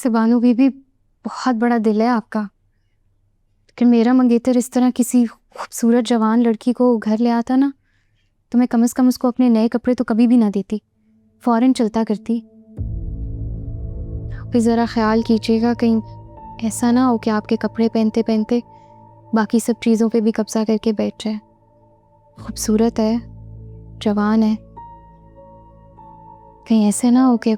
वैसे बानो बीबी बहुत बड़ा दिल है आपका, लेकिन मेरा मंगेतर इस तरह किसी खूबसूरत जवान लड़की को घर ले आता ना, तो मैं कम से कम उसको अपने नए कपड़े तो कभी भी ना देती, फौरन चलता करती। आप ज़रा ख्याल कीजिएगा कहीं ऐसा ना हो कि आपके कपड़े पहनते पहनते बाकी सब चीज़ों पे भी कब्जा करके बैठ जाए। खूबसूरत है, जवान है, कहीं ऐसे ना हो कि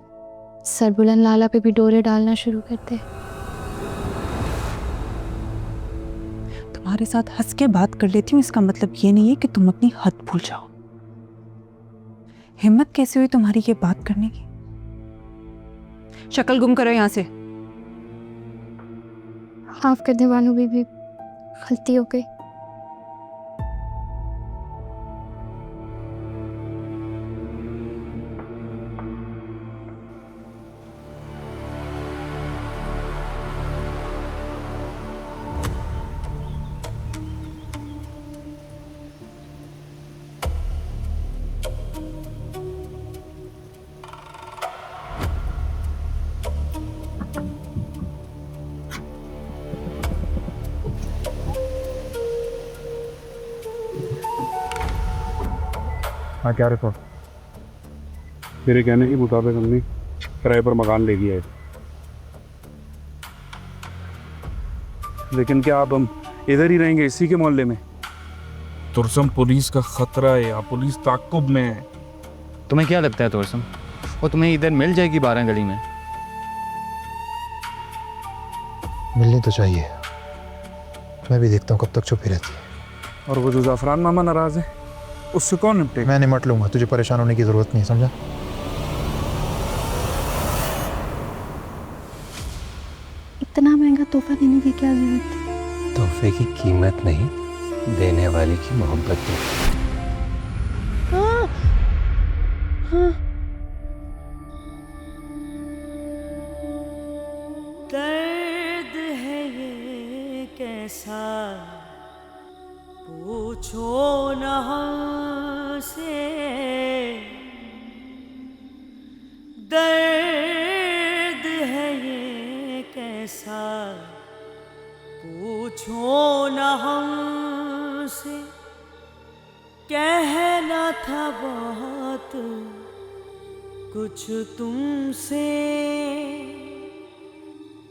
सरबुलंद लाला पे भी डोरे डालना शुरू करते। तुम्हारे साथ हंस के बात कर लेती हूँ, इसका मतलब ये नहीं है कि तुम अपनी हद भूल जाओ। हिम्मत कैसे हुई तुम्हारी ये बात करने की? शक्ल गुम करो यहाँ से। माफ कर दे बानो बीबी, गलती हो गई। हाँ क्या रिपोर्ट? मेरे कहने के मुताबिक हमने किराए पर मकान ले लिया है, लेकिन क्या अब हम इधर ही रहेंगे इसी के मोहल्ले में? तुरसम पुलिस का खतरा है या पुलिस ताक़ुब में है। तुम्हें क्या लगता है तुरसम, वो तुम्हें इधर मिल जाएगी 12 गली में? मिलनी तो चाहिए, मैं भी देखता हूँ कब तक छुपी रहती है। और वो जो ज़ाफ़रान मामा नाराज़ है उससे कौन निपटेगा? मैं निमट लूंगा, तुझे परेशान होने की जरूरत नहीं, समझा? इतना महंगा तोहफा देने की क्या जरूरत थी? तोहफे की कीमत नहीं, देने वाले की मोहब्बत है। हाँ, हाँ। दर्द है ये कैसा पूछो न हमसे, दर्द है ये कैसा पूछो न हमसे, कहना था बहुत कुछ तुमसे,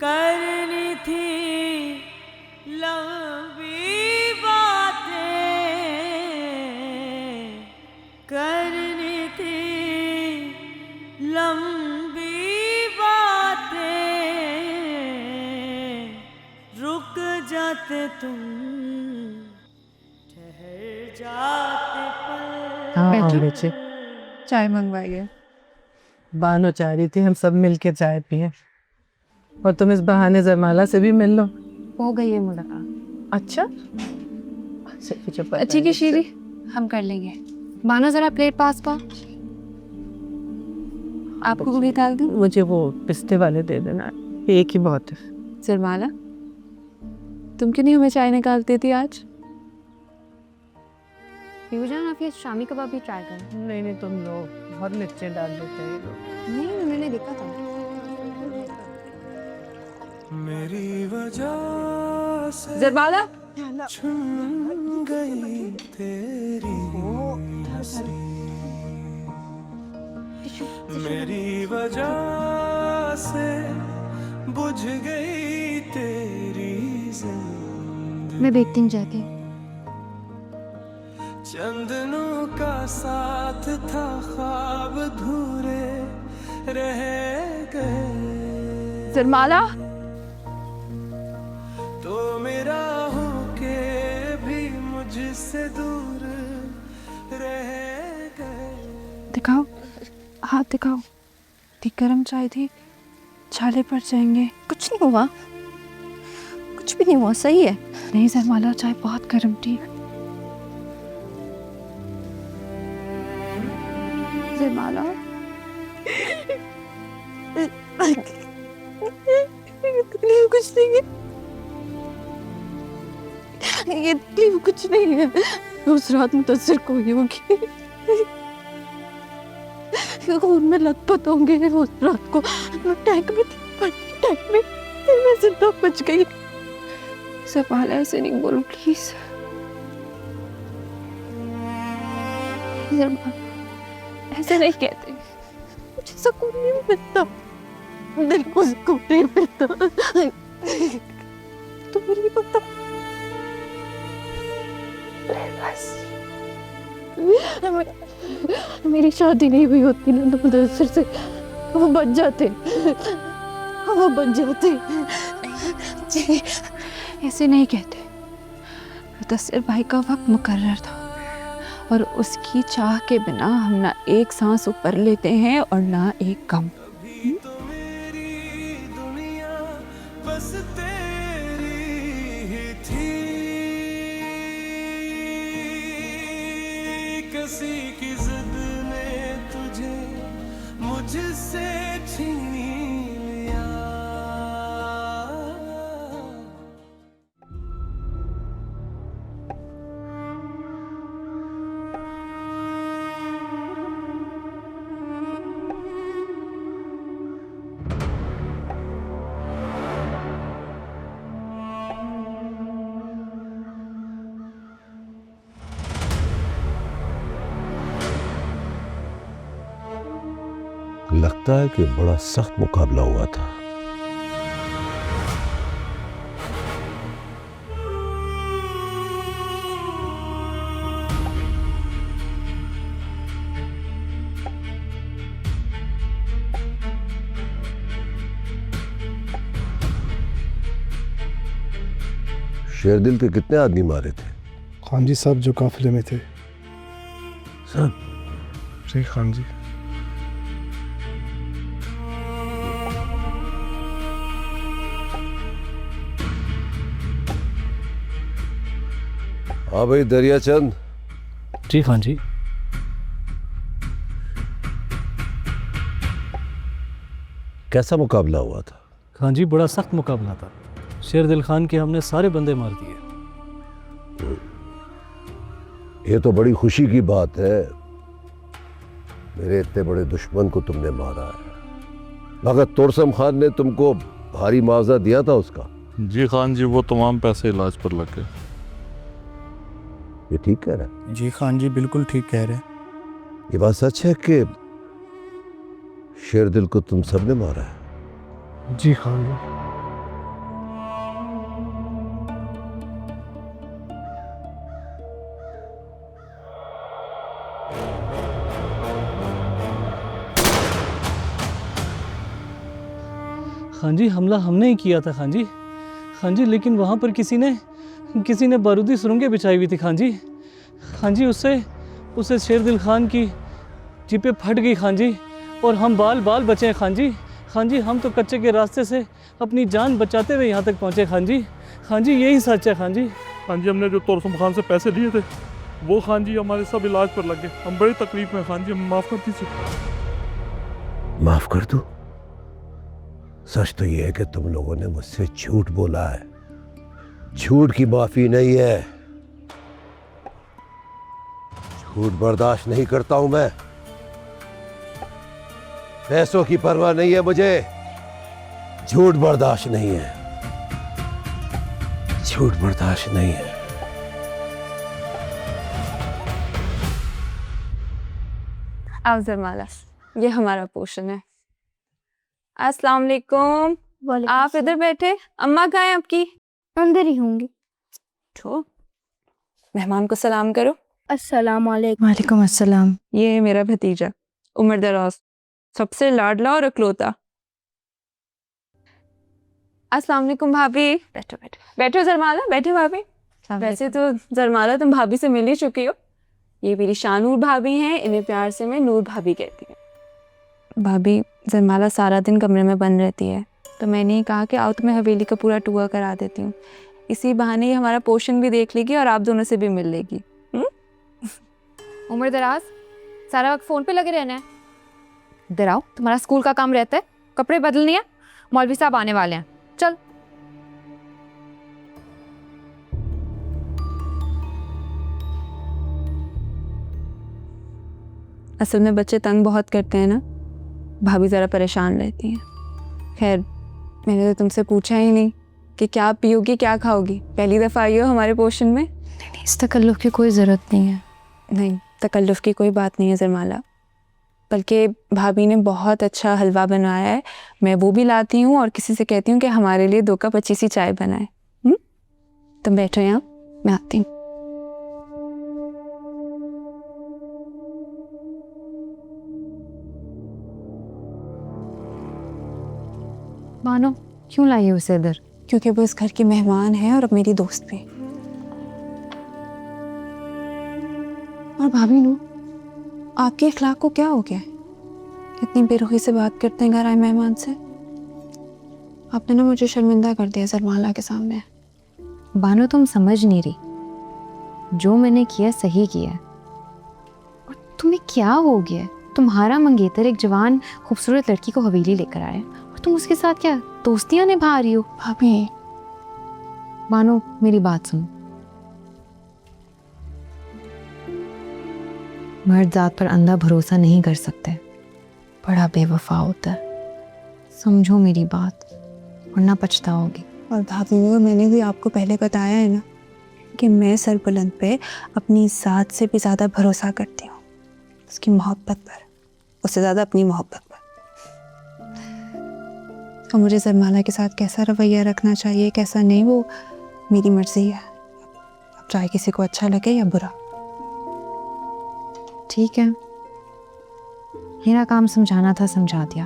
करनी थी लंबी बातें, करनी थी लंबी बातें, रुक जाते तुम, ठहर जाते पल। हाँ बच्चे, चाय मंगवाइए। बानो चाह रही थी हम सब मिलके चाय पिए, और तुम इस बहाने जरमाला से भी मिल लो। हो गई है मुलाकात। अच्छा ठीक है शीरी, हम कर लेंगे। बानो जरा प्लेट पास पा। आपको गोली डाल दूं? मुझे वो पिस्ते वाले दे देना, एक ही बहुत है। जरमाला, तुम क्यों नहीं हमें चाय निकालती थी आज? जान आप ये शामी कबाब भी ट्राई करो। नहीं नहीं, तुम लोग बहुत मिर्चें डाल देते हैं ये लोग। नहीं, मैंने देखा था। मेरी वजह से जरमाला, छूट गई तेरी हंसी, मेरी वजह से बुझ गई तेरी जिंदगी, मैं देखती हूँ जाके। चंदनों का साथ था, ख्वाब धूरे रह गए, जरमाला, तो मेरा हो के भी मुझसे दूर रह गए। दिखाओ, हाथ दिखाओ। इतनी गर्म चाय थी, छाले पड़ जाएंगे। कुछ नहीं हुआ, कुछ भी नहीं हुआ, सही है। नहीं जरमाला, चाय बहुत गर्म थी। जरमाला, कुछ नहीं है, ये तकलीफ कुछ नहीं है। उस रात मुतासर कोई होगी, खून में लथपथ होंगे। उस रात को मैं टैंक में थी, टैंक तो बच गई। ज़रमाला ऐसे नहीं बोलो प्लीज। ज़रमाला ऐसे नहीं कहते, मुझे सुकून नहीं मिलता, दिल को सुकून नहीं मिलता। तुम्हें नहीं पता, मेरी शादी नहीं हुई होती ना तो मुदस्सिर से वो बच जाते, वो बच जाते। जी ऐसे नहीं कहते। मुदस्सिर भाई का वक्त मुकर्रर था और उसकी चाह के बिना हम ना एक सांस ऊपर लेते हैं और ना एक कम। तो मेरी दुनिया बस तेरी ही थी, किसी की जिद ने तुझे मुझसे छीन लिया। लगता है कि बड़ा सख्त मुकाबला हुआ था। शेरदिल के कितने आदमी मारे थे? खान जी सब जो काफिले में थे। सब? जी खान जी। हाँ भाई दरियाचंद। जी खान जी। कैसा मुकाबला हुआ था? खान जी बड़ा सख्त मुकाबला था। शेरदिल खान के हमने सारे बंदे मार दिए। ये तो बड़ी खुशी की बात है, मेरे इतने बड़े दुश्मन को तुमने मारा है। मगर तोरसम खान ने तुमको भारी मुआवजा दिया था उसका? जी खान जी, वो तमाम पैसे इलाज पर लग गए। ये ठीक कह रहा है? जी खान जी बिल्कुल ठीक कह रहे हैं। ये बात सच है कि शेरदिल को तुम सबने मारा है? जी खान जी। खान जी हमला हमने ही किया था खान जी। खान जी लेकिन वहाँ पर किसी ने बारूदी सुरंगें बिछाई हुई थी खान जी। खान जी उससे शेरदिल खान की जीपें फट गई खान जी, और हम बाल बचे हैं खान जी। खान जी हम तो कच्चे के रास्ते से अपनी जान बचाते हुए यहाँ तक पहुँचे खान जी। खान जी यही सच है खान जी। खान जी हमने जो तोरसम खान से पैसे लिए थे वो खान जी हमारे सब इलाज पर लग गए। हम बड़ी तकलीफ में खान जी, हम माफ़ कर दीजिए। माफ कर दो? सच तो ये है कि तुम लोगों ने मुझसे झूठ बोला है। झूठ की माफी नहीं है। झूठ बर्दाश्त नहीं करता हूं मैं। पैसों की परवाह नहीं है मुझे, झूठ बर्दाश्त नहीं है। झूठ बर्दाश्त नहीं है। आओ ज़रमाला, ये हमारा पोर्शन है। अस्सलाम वालेकुम। आप इधर बैठे, अम्मा कहाँ है आपकी? अंदर ही होंगी। तो मेहमान को सलाम करो। अस्सलाम वालेकुम। वालेकुम अस्सलाम। ये है मेरा भतीजा उमर दराज, सबसे लाडला और अकलौता। अस्सलाम वालेकुम भाभी। बैठो बैठो बैठो ज़रमाला, बैठो भाभी। वैसे तो ज़रमाला तुम भाभी से मिल ही चुकी हो। ये मेरी शानूर भाभी हैं, इन्हें प्यार से मैं नूर भाभी कहती हूँ। भाभी ज़रमाला सारा दिन कमरे में बंद रहती है, तो मैंने ही कहा कि आओ तुम्हें हवेली का पूरा टूर करा देती हूँ। इसी बहाने ही हमारा पोर्शन भी देख लेगी और आप दोनों से भी मिल लेगी। उमर दराज, सारा वक्त फ़ोन पे लगे रहना है? इधर आओ, तुम्हारा स्कूल का काम रहता है, कपड़े बदलने हैं, मौलवी साहब आने वाले हैं, चल। असल में बच्चे तंग बहुत करते हैं ना, भाभी ज़रा परेशान रहती हैं। खैर मैंने तो तुमसे पूछा ही नहीं कि क्या पियोगी क्या खाओगी, पहली दफ़ा आई हो हमारे पोर्शन में। नहीं, इस तकल्लुफ़ की कोई ज़रूरत नहीं है। नहीं, तकल्लुफ़ की कोई बात नहीं है ज़रमाला, बल्कि भाभी ने बहुत अच्छा हलवा बनाया है, मैं वो भी लाती हूँ और किसी से कहती हूँ कि हमारे लिए 2 कप अच्छी सी चाय बनाए। तुम बैठो यहाँ, मैं आती हूँ। मानो क्यों लाई है उसे इधर? क्योंकि वो इस घर की मेहमान है और अब मेरी दोस्त भी। और भाभी नू, आपके अखलाक को क्या हो गया है? इतनी बेरुखी से बात करते हैं घर आए मेहमान से। आपने ना मुझे शर्मिंदा कर दिया ज़रमाला के सामने। बानो तुम समझ नहीं रही, जो मैंने किया सही किया है। और तुम्हें क्या हो गया है? तुम्हारा मंगेतर एक जवान खूबसूरत लड़की को हवेली लेकर आया और तुम उसके साथ क्या दोस्तियां निभा रही हो? भाभी बानो मेरी बात सुनो, मर्द जात पर अंधा भरोसा नहीं कर सकते, बड़ा बेवफा होता है। समझो मेरी बात वरना पछताओगी। और भाभी मैंने भी आपको पहले बताया है ना कि मैं सरबुलंद पे अपनी ज़ात से भी ज़्यादा भरोसा करती हूँ, उसकी मोहब्बत पर, उससे ज़्यादा अपनी मोहब्बत पर। और मुझे ज़रमाला के साथ कैसा रवैया रखना चाहिए कैसा नहीं, वो मेरी मर्ज़ी है। अब चाहे किसी को अच्छा लगे या बुरा। ठीक है, मेरा काम समझाना था, समझा दिया,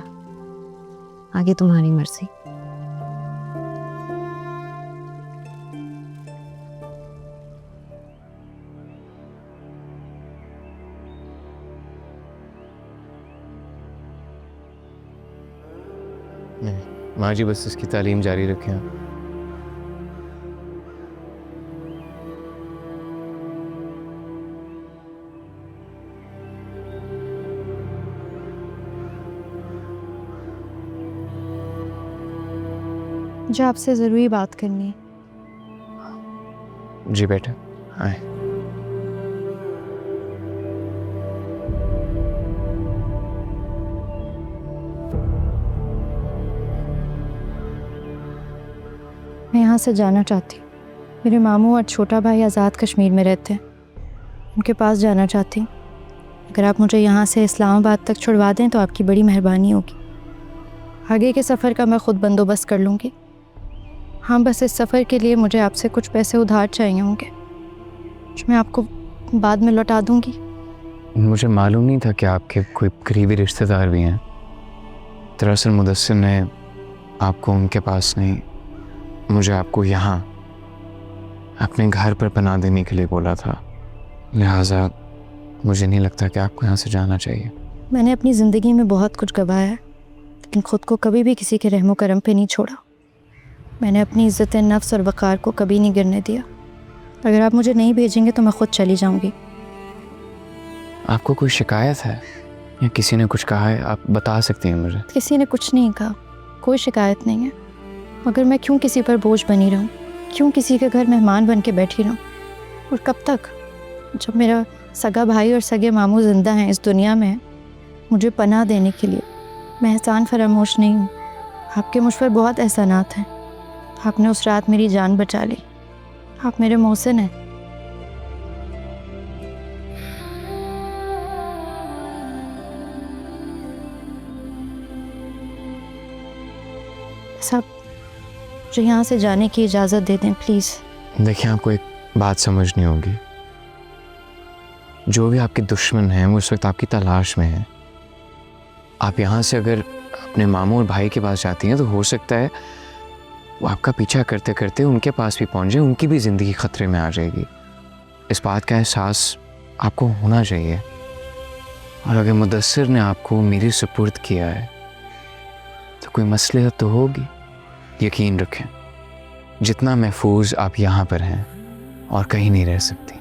आगे तुम्हारी मर्जी। माँ जी बस इसकी तालीम जारी रखें। मुझे आपसे ज़रूरी बात करनी है। जी बेटा आए। मैं यहाँ से जाना चाहती हूँ। मेरे मामू और छोटा भाई आज़ाद कश्मीर में रहते हैं, उनके पास जाना चाहती हूँ। अगर आप मुझे यहाँ से इस्लामाबाद तक छुड़वा दें तो आपकी बड़ी मेहरबानी होगी। आगे के सफ़र का मैं ख़ुद बंदोबस्त कर लूँगी। हाँ, बस इस सफ़र के लिए मुझे आपसे कुछ पैसे उधार चाहिए होंगे, जो मैं आपको बाद में लौटा दूँगी। मुझे मालूम नहीं था कि आपके कोई करीबी रिश्तेदार भी हैं। दरअसल मुदस्सिर ने आपको उनके पास नहीं, मुझे आपको यहाँ अपने घर पर पनाह देने के लिए बोला था, लिहाजा मुझे नहीं लगता कि आपको यहाँ से जाना चाहिए। मैंने अपनी ज़िंदगी में बहुत कुछ गंवाया है, लेकिन ख़ुद को कभी भी किसी के रहमो करम पे नहीं छोड़ा। मैंने अपनी इज़्ज़त नफ्स और वक़ार को कभी नहीं गिरने दिया। अगर आप मुझे नहीं भेजेंगे तो मैं ख़ुद चली जाऊँगी। आपको कोई शिकायत है या किसी ने कुछ कहा है? आप बता सकती हैं मुझे। किसी ने कुछ नहीं कहा, कोई शिकायत नहीं है, मगर मैं क्यों किसी पर बोझ बनी रहूं, क्यों किसी के घर मेहमान बन के बैठी रहूं? और कब तक? जब मेरा सगा भाई और सगे मामू ज़िंदा हैं इस दुनिया में मुझे पनाह देने के लिए। मैं एहसान फरामोश नहीं हूँ, आपके मुझ पर बहुत एहसानात हैं। आपने उस रात मेरी जान बचा ली, आप मेरे मोहसिन हैं। सब मुझे यहाँ से जाने की इजाज़त दे दें प्लीज़। देखिए आपको एक बात समझनी होगी, जो भी आपके दुश्मन हैं वो इस वक्त आपकी तलाश में हैं। आप यहाँ से अगर अपने मामू और भाई के पास जाती हैं तो हो सकता है वो आपका पीछा करते करते उनके पास भी पहुँच जाए, उनकी भी ज़िंदगी ख़तरे में आ जाएगी। इस बात का एहसास आपको होना चाहिए। और अगर मुदस्सिर ने आपको मेरी सुपुर्द किया है तो कोई मसलहत तो होगी। यकीन रखें, जितना महफूज आप यहाँ पर हैं और कहीं नहीं रह सकती।